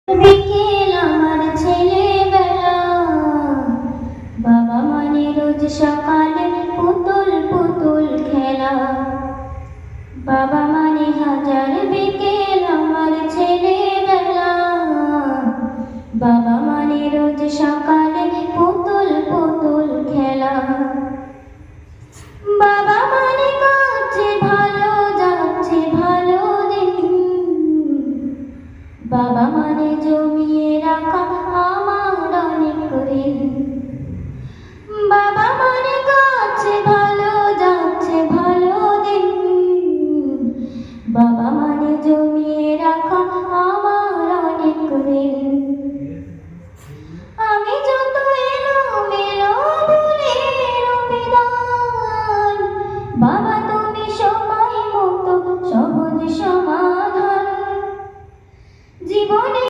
বিকেল আমার ছেলেবেলা, বাবা মানে রোজ সকালে পুতুল পুতুল খেলা। বাবা মানে হাজার বিকেল আমার ছেলেবেলা, বাবা মানে রোজ সকালে পুতুল পুতুল খেলা। বাবা মানে কাছে ভালো যাচ্ছে ভালো দিন, বাবা মানে জমিয়ে রাখা আমার অনেক ঋণ। বাবা মানে কাছে